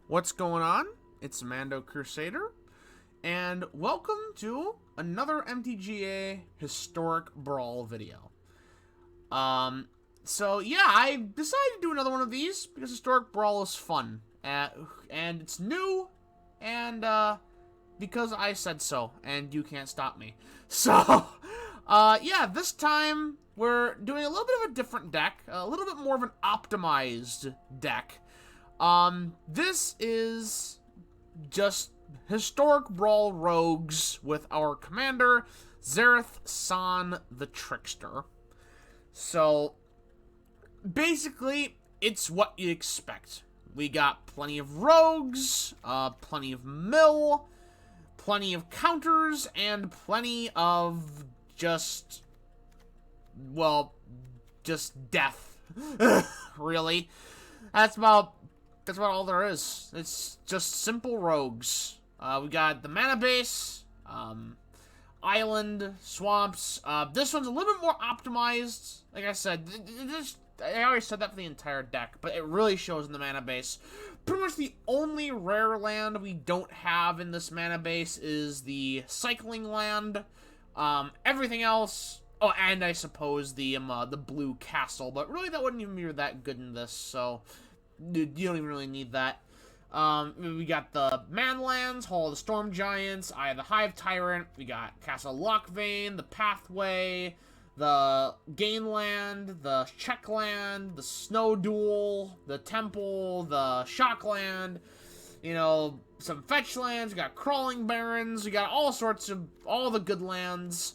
What's going on? It's Mando Crusader, and welcome to another MTGA Historic Brawl video. So yeah, I decided to do another one of these because Historic Brawl is fun, and it's new, and because I said so, and you can't stop me. So, yeah, this time we're doing a little bit of a different deck, a little bit more of an optimized deck. This is just Historic Brawl Rogues with our commander, Zareth San the Trickster. So, basically, it's what you expect. We got plenty of rogues, plenty of mill, plenty of counters, and plenty of just death. Really. That's about all there is. It's just simple rogues. We got the mana base, island, swamps. This one's a little bit more optimized. Like I said, I already said that for the entire deck, but it really shows in the mana base. Pretty much the only rare land we don't have in this mana base is the cycling land. Everything else... Oh, and I suppose the blue castle, but really that wouldn't even be that good in this, so... You don't even really need that. We got the Manlands, Hall of the Storm Giants, Eye of the Hive Tyrant, we got Castle Lockvane, the Pathway, the Gainland, the Checkland, the Snow Duel, the Temple, the Shockland, you know, some fetch lands, we got Crawling Barrens, we got all sorts of, all the good lands,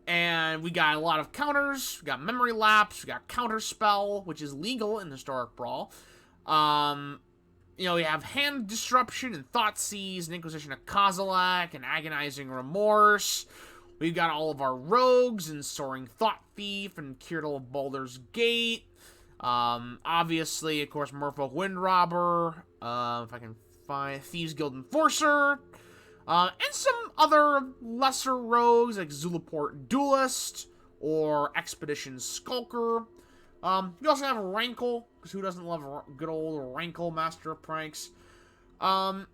and we got a lot of counters. We got Memory Lapse. We got Counterspell, which is legal in Historic Brawl. You know, we have Hand Disruption and Thoughtseize and Inquisition of Kozilek and Agonizing Remorse. We've got all of our rogues and Soaring Thought Thief and Cyrodiil of Baldur's Gate. Obviously, of course, Merfolk Windrobber. If I can find Thieves Guild Enforcer. And some other lesser rogues like Zulaport Duelist or Expedition Skulker. We also have Rankle, because who doesn't love a good old Rankle, Master of Pranks? And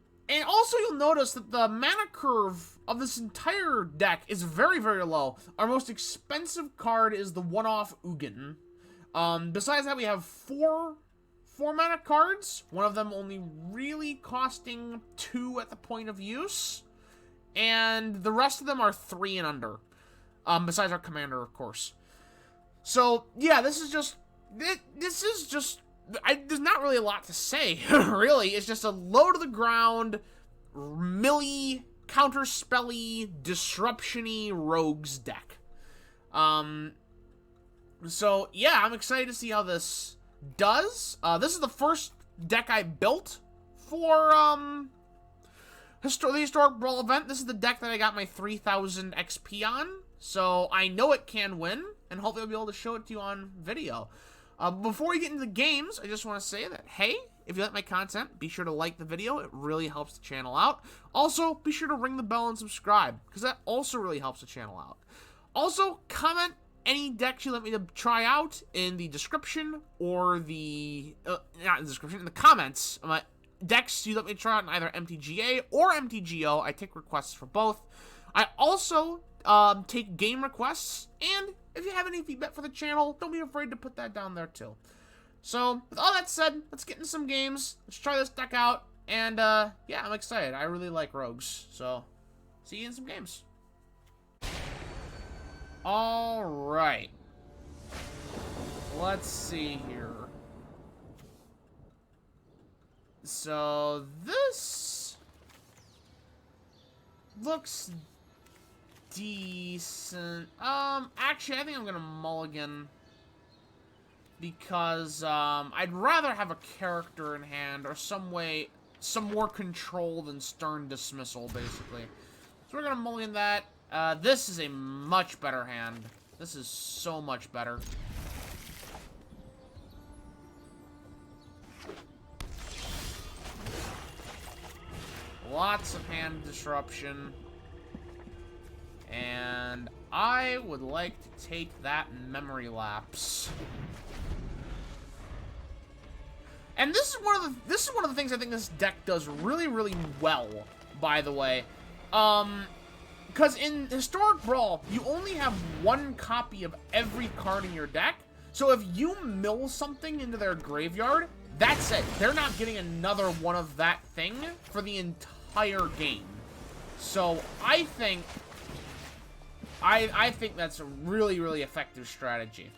also you'll notice that the mana curve of this entire deck is very, very low. Our most expensive card is the one-off Ugin. Besides that, we have four mana cards, one of them only really costing 2 at the point of use, and the rest of them are 3 and under, besides our commander, of course. So, yeah, there's not really a lot to say, really. It's just a low-to-the-ground, milly, counterspelly, disruption-y rogues deck. So, yeah, I'm excited to see how this does. This is the first deck I built for the Historic Brawl event. This is the deck that I got my 3000 XP on, so I know it can win, and hopefully I'll be able to show it to you on video. Before we get into the games, I just want to say that, hey, if you like my content, be sure to like the video. It really helps the channel out. Also, be sure to ring the bell and subscribe, because that also really helps the channel out. Also, comment any decks you let me to try out in the description, or the, not in the description, in the comments. Decks you let me try out in either MTGA or MTGO. I take requests for both. I also take game requests, and if you have any feedback for the channel, don't be afraid to put that down there too. So, with all that said, let's get into some games. Let's try this deck out, and yeah, I'm excited. I really like rogues, so see you in some games. Alright. Let's see here. So, this looks decent. Actually, I think I'm gonna mulligan, because I'd rather have a character in hand, or some more control than Stern Dismissal, basically. So we're gonna mulligan that. This is a much better hand. This is so much better. Lots of hand disruption. And I would like to take that Memory Lapse. And this is one of the things I think this deck does really, really well, by the way. Because in Historic Brawl, you only have one copy of every card in your deck. So if you mill something into their graveyard, that's it. They're not getting another one of that thing for the entire game. So I think that's a really, really effective strategy.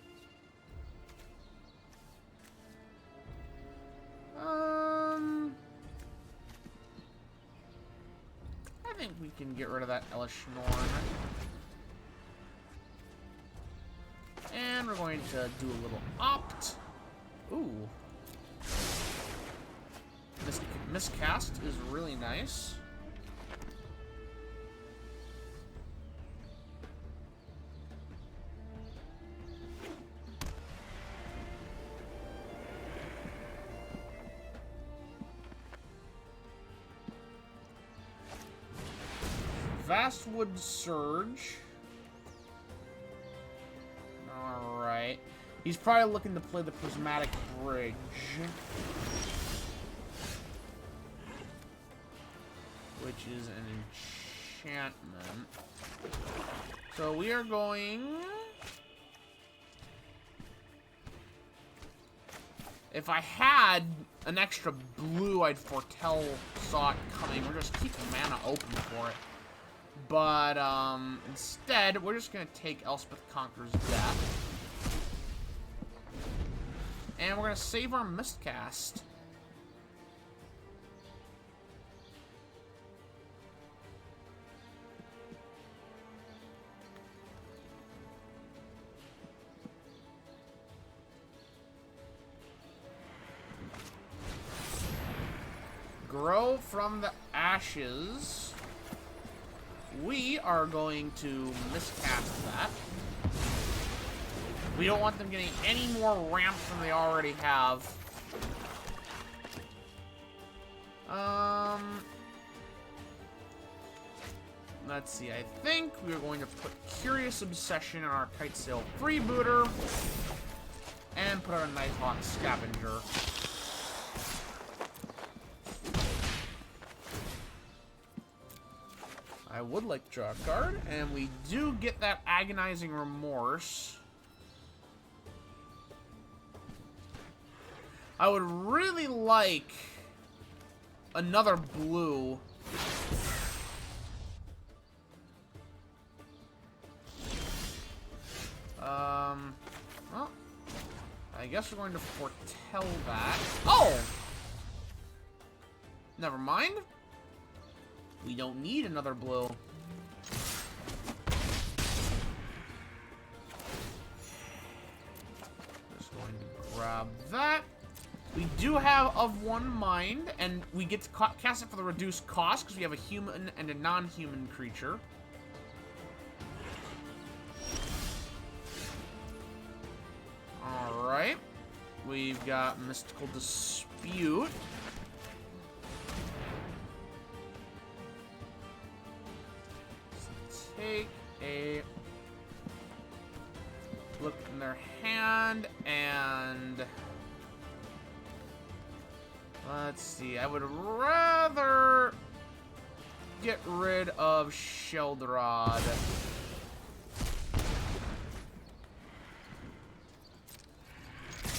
I think we can get rid of that Elish Norn. And we're going to do a little opt. Ooh. Miscast is really nice. Vastwood Surge. Alright. He's probably looking to play the Prismatic Bridge. Which is an enchantment. So we are going... If I had an extra blue, I'd foretell saw it coming. We're just keeping mana open for it. But, instead, we're just gonna take Elspeth Conqueror's Death. And we're gonna save our Mistcast. Grow from the ashes. We are going to miscast that. We don't want them getting any more ramps than they already have. Let's see. I think we're going to put Curious Obsession in our Kitesail Freebooter. And put our Nighthawk Scavenger. I would like to draw a card, and we do get that Agonizing Remorse. I would really like another blue. Well, I guess we're going to foretell that. Oh! Never mind. We don't need another blue. Just going to grab that. We do have Of One Mind, and we get to cast it for the reduced cost, because we have a human and a non-human creature. Alright. We've got Mystical Dispute. Take a look in their hand, and let's see. I would rather get rid of Sheldrod.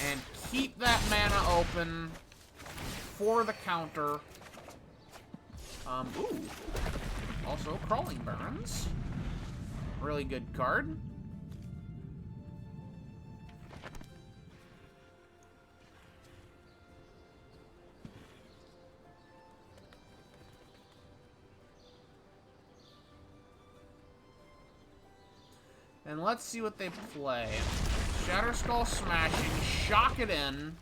And keep that mana open for the counter. Ooh. Also, Crawling Barrens. Really good card. And let's see what they play. Shatterskull Smashing, shock it in.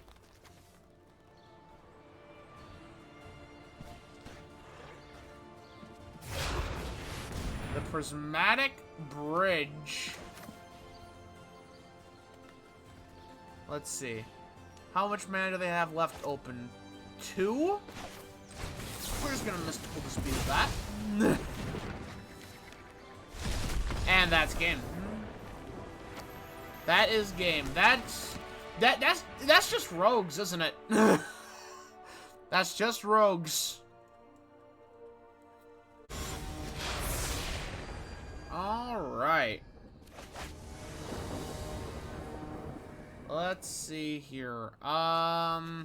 The Prismatic Bridge. Let's see. How much mana do they have left open? 2? We're just gonna Mystical Dispute that. And that's game. That is game. That's just Rouges, isn't it? That's just Rouges. Alright. Let's see here. Oh,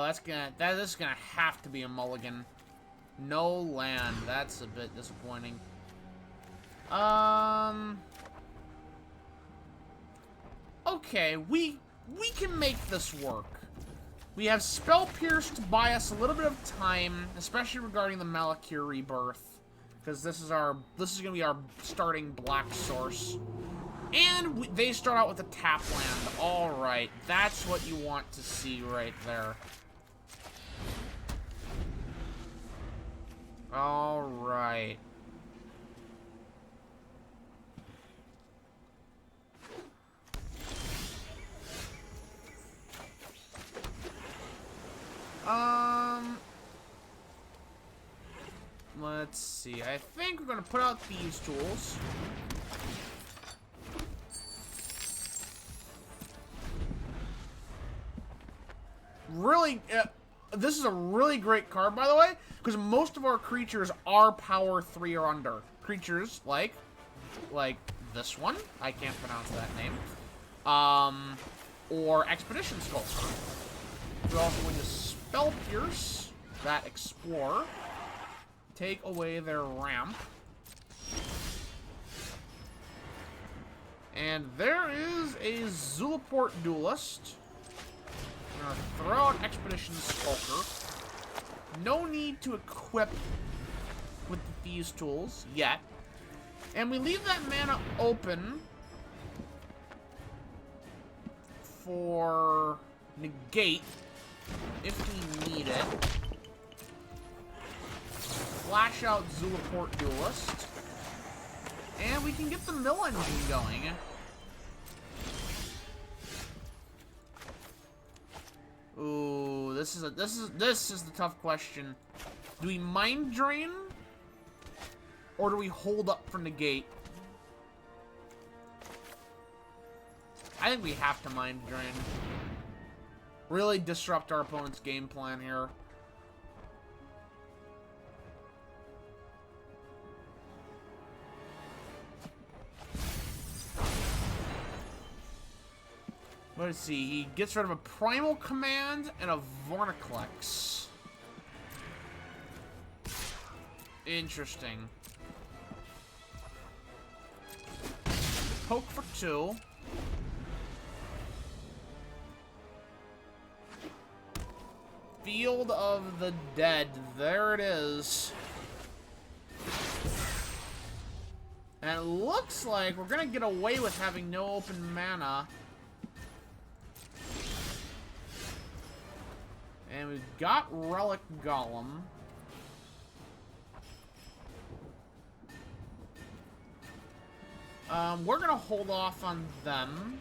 this is gonna have to be a mulligan. No land. That's a bit disappointing. Okay, we can make this work. We have Spell Pierce to buy us a little bit of time, especially regarding the Malakir Rebirth, because this is gonna be our starting black source. And they start out with a tap land. All right, that's what you want to see right there. All right. Let's see. I think we're gonna put out these tools. Really, this is a really great card, by the way, because most of our creatures are power 3 or under. Creatures like this one. I can't pronounce that name. Or Expedition Sculptor. We're also going to Spell Pierce that Explorer. Take away their ramp. And there is a Zulaport Duelist. We're gonna throw out Expedition Skulker. No need to equip with these tools yet. And we leave that mana open for negate if we need it. Flash out Zulaport Duelist. And we can get the mill engine going. Ooh, this is the tough question. Do we Mind Drain? Or do we hold up for negate? I think we have to Mind Drain. Really disrupt our opponent's game plan here. Let's see, he gets rid of a Primal Command and a Vorniclex. Interesting. Poke for 2. Field of the Dead. There it is. And it looks like we're gonna get away with having no open mana. And we've got Relic Golem. We're gonna hold off on them.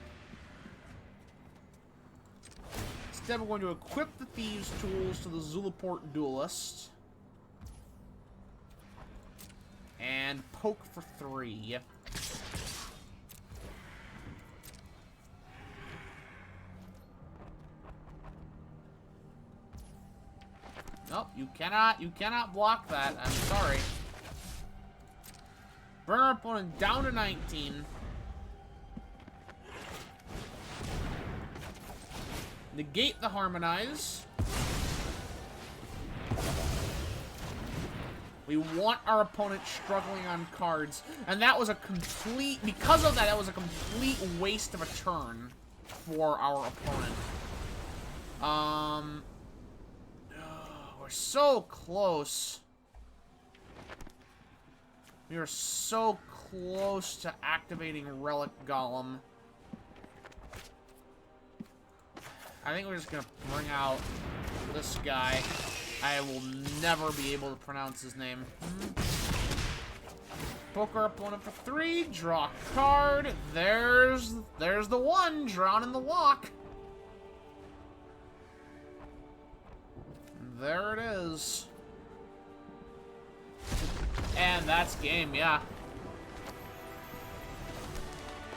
Instead, we're going to equip the Thieves' Tools to the Zulaport Duelist. And poke for 3. Nope, you cannot block that. I'm sorry. Bring our opponent down to 19. Negate the Harmonize. We want our opponent struggling on cards. And that was a complete... Because of that, that was a complete waste of a turn for our opponent. We're so close. We are so close to activating Relic Golem. I think we're just gonna bring out this guy. I will never be able to pronounce his name. Poke our opponent for 3. Draw a card. There's the one drawn in the lock. There it is. And that's game, yeah.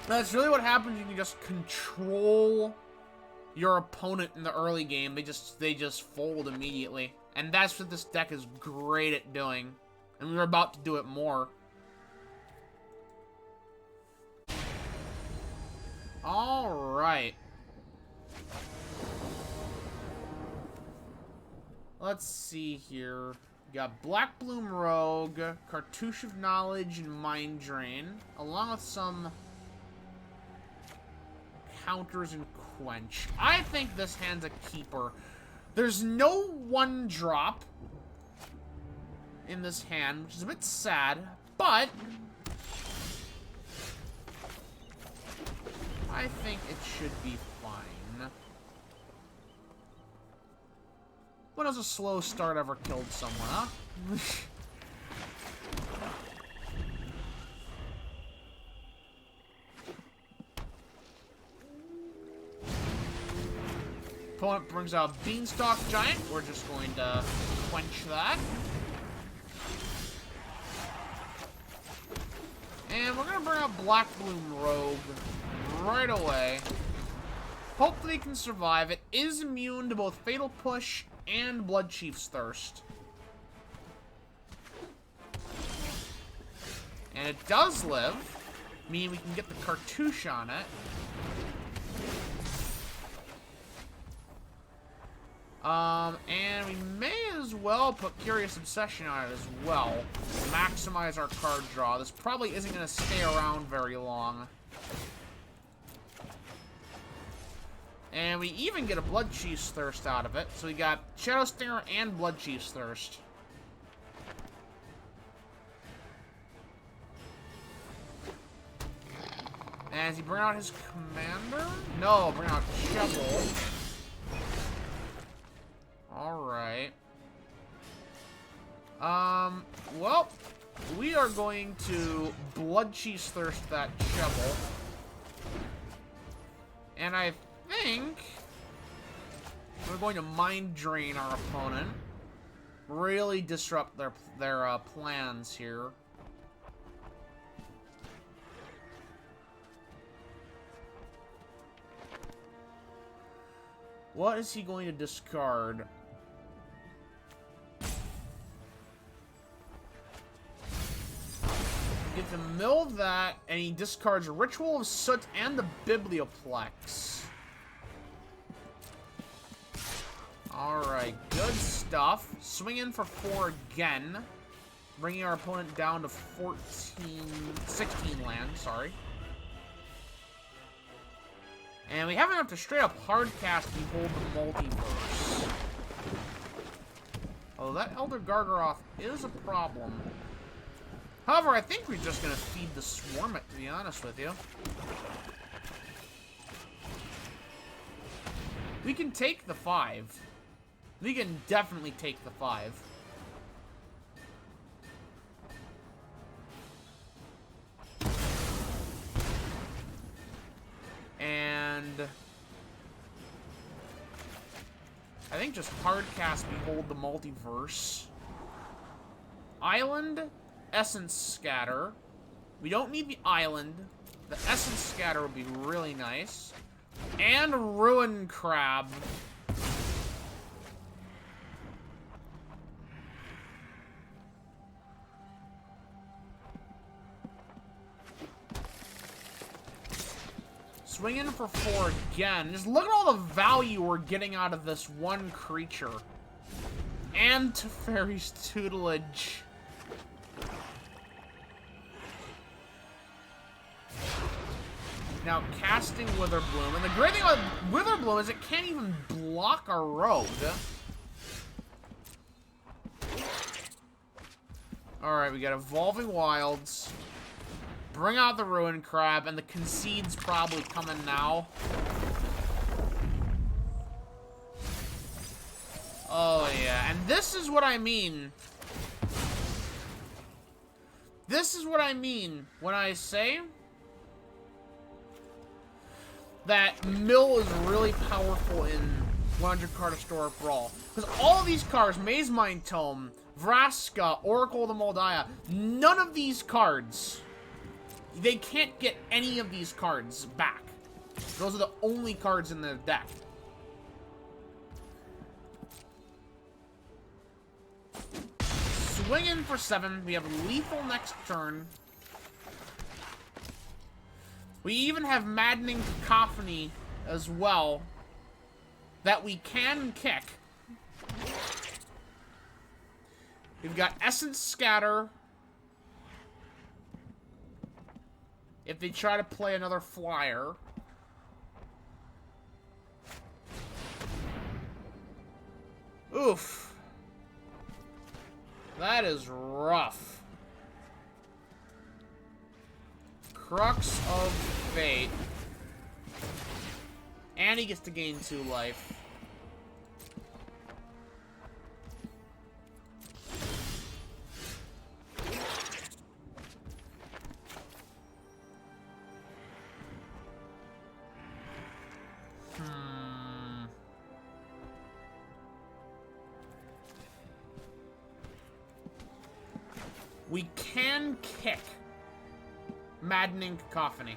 That's really what happens. You can just control your opponent in the early game, they just fold immediately. And that's what this deck is great at doing. And we're about to do it more. Alright. Let's see here. We got Black Bloom Rogue, Cartouche of Knowledge, and Mind Drain, along with some counters and Quench. I think this hand's a keeper. There's no 1-drop in this hand, which is a bit sad, but I think it should be fine. When has a slow start ever killed someone, huh? Opponent brings out Beanstalk Giant. We're just going to quench that. And we're going to bring out Black Bloom Rogue right away. Hopefully it can survive. It is immune to both Fatal Push and Blood Chief's Thirst. And it does live, meaning we can get the Cartouche on it. And we may as well put Curious Obsession on it as well. Maximize our card draw. This probably isn't going to stay around very long. And we even get a Blood Chief's Thirst out of it. So we got Shadow Stinger and Blood Chief's Thirst. And does he bring out his commander? No, bring out Shovel. Alright. Well, we are going to Blood Chief's Thirst that Shovel. And I think we're going to Mind Drain our opponent. Really disrupt their plans here. What is he going to discard? Get to mill that, and he discards Ritual of Soot and the Biblioplex. Alright, good stuff. Swing in for 4 again. Bringing our opponent down to 16 land, sorry. And we have enough to straight up hardcast Behold the Multiverse. Although that Elder Gargaroth is a problem. However, I think we're just going to feed the Swarm it, to be honest with you. We can take the 5. We can definitely take the 5. And I think just hardcast Behold the Multiverse. Island, Essence Scatter. We don't need the island. The Essence Scatter would be really nice. And Ruin Crab. Swing in for 4 again. Just look at all the value we're getting out of this one creature. And Teferi's Tutelage. Now, casting Witherbloom. And the great thing about Witherbloom is it can't even block our Rogue. Alright, we got Evolving Wilds. Bring out the Ruin Crab, and the Concede's probably coming now. Oh, yeah. And this is what I mean. This is what I mean when I say that Mill is really powerful in 100-card Historic Brawl. Because all of these cards, Maze Mind Tome, Vraska, Oracle of the Moldiah, none of these cards, they can't get any of these cards back. Those are the only cards in the deck. swing in for 7. We have lethal next turn. We even have Maddening Cacophony as well that we can kick. We've got Essence Scatter. If they try to play another flyer. Oof. That is rough. Crux of Fate. And he gets to gain 2 life. We can kick Maddening Cacophony.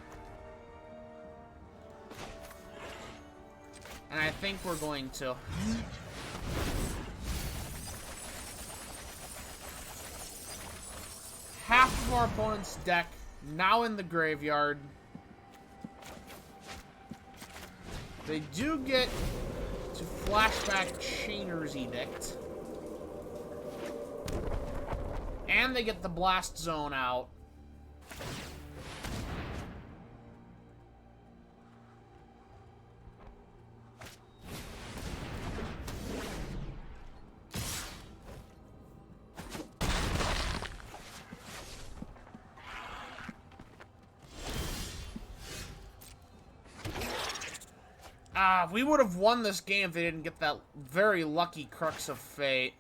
And I think we're going to. Half of our opponent's deck now in the graveyard. They do get to flashback Chainer's Edict. And they get the Blast Zone out. We would have won this game if they didn't get that very lucky Crux of Fate.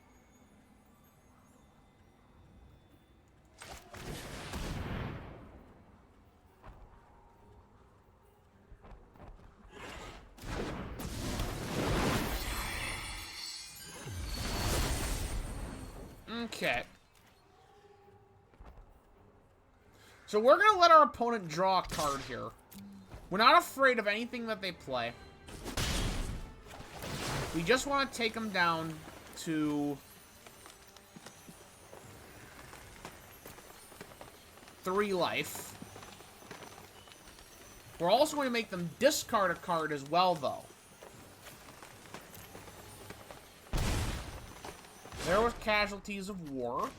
Okay. So we're going to let our opponent draw a card here. We're not afraid of anything that they play. We just want to take them down to 3 life. We're also going to make them discard a card as well, though. There was Casualties of War.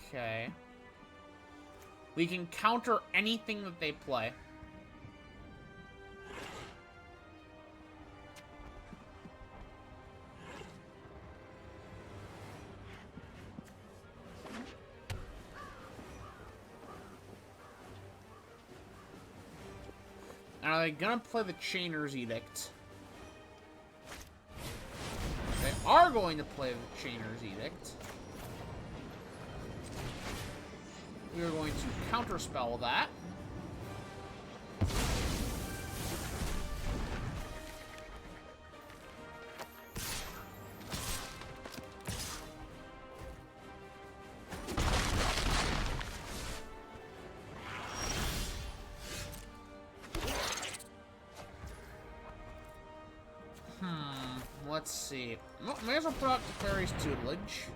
Okay. We can counter anything that they play. Are they gonna play the Chainer's Edict? They are going to play the Chainer's Edict. We are going to counterspell that. Let's see. Well, may as well put out Teferi's Tutelage.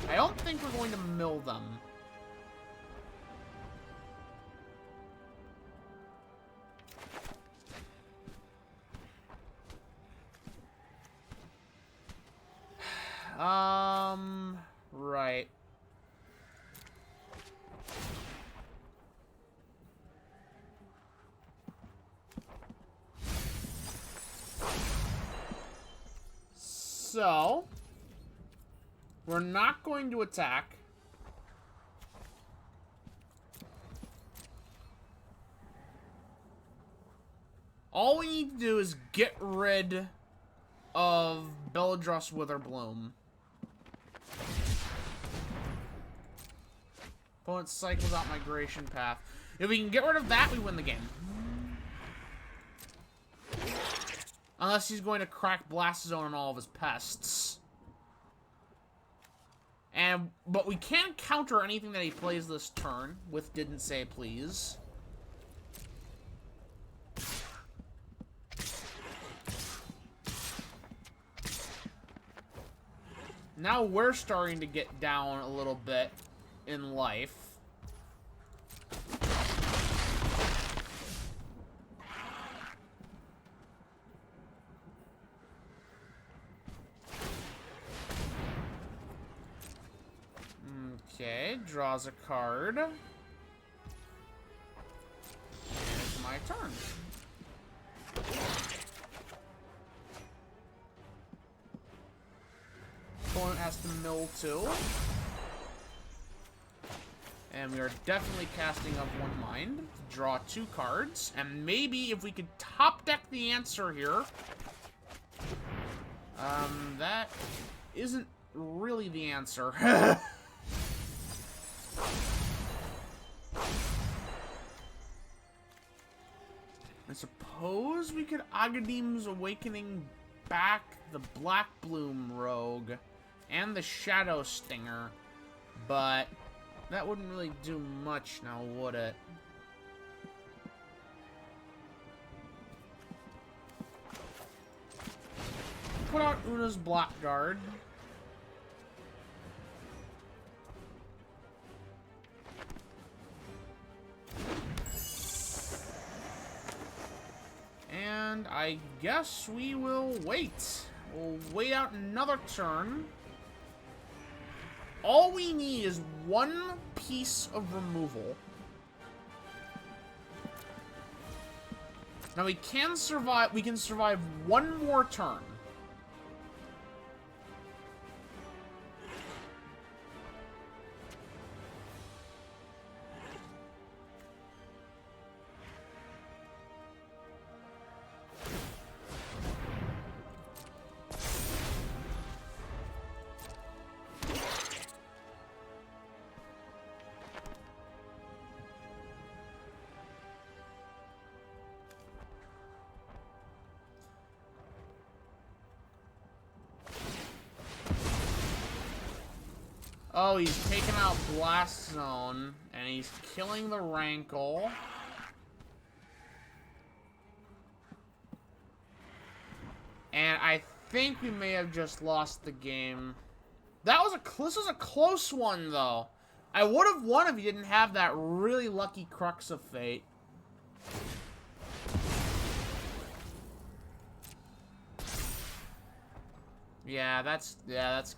I don't think we're going to mill them. Right. So, we're not going to attack. All we need to do is get rid of Belladros Witherbloom. Opponent cycles out Migration Path. If we can get rid of that, we win the game. Unless he's going to crack Blast Zone on all of his pests. But we can't counter anything that he plays this turn with Didn't Say Please. Now we're starting to get down a little bit in life. Okay, draws a card. And it's my turn. Opponent has to mill 2. And we are definitely casting up one mind to draw 2 cards. And maybe if we could top deck the answer here. That isn't really the answer. I suppose we could Agadim's Awakening back the Black Bloom Rogue and the Shadow Stinger, but that wouldn't really do much now, would it? Put out Una's Blackguard. And I guess we will wait. We'll wait out another turn. All we need is one piece of removal. Now we can survive one more turn. Oh, he's taking out Blast Zone, and he's killing the Rankle. And I think we may have just lost the game. This was a close one, though. I would have won if he didn't have that really lucky Crux of Fate. Yeah, that's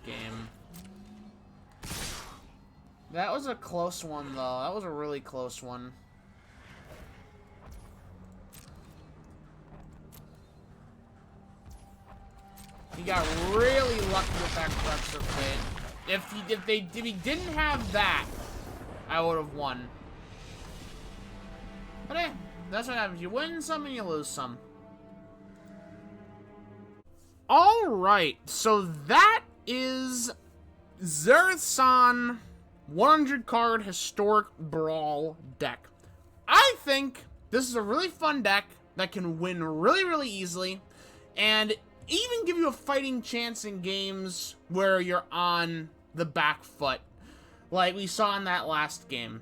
game. That was a close one, though. That was a really close one. He got really lucky with that Crux of Fate. If he didn't have that, I would have won. But hey, that's what happens. You win some and you lose some. Alright, so that is Zerthsan 100 card Historic Brawl deck. I think this is a really fun deck that can win really, really easily, and even give you a fighting chance in games where you're on the back foot, like we saw in that last game.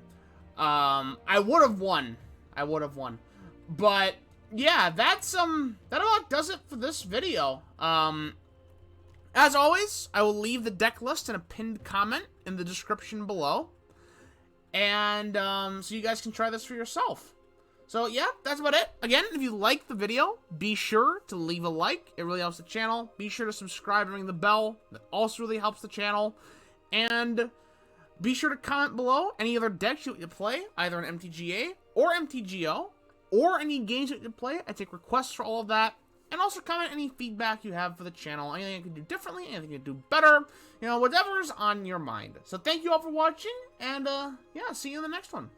I would have won. But yeah, that about does it for this video. As always, I will leave the deck list in a pinned comment in the description below. And, so you guys can try this for yourself. So, yeah, that's about it. Again, if you liked the video, be sure to leave a like. It really helps the channel. Be sure to subscribe and ring the bell. That also really helps the channel. And be sure to comment below any other decks you want to play, either in MTGA or MTGO, or any games you want to play. I take requests for all of that. And also comment any feedback you have for the channel. Anything I can do differently, anything I can do better. You know, whatever's on your mind. So thank you all for watching, and yeah, see you in the next one.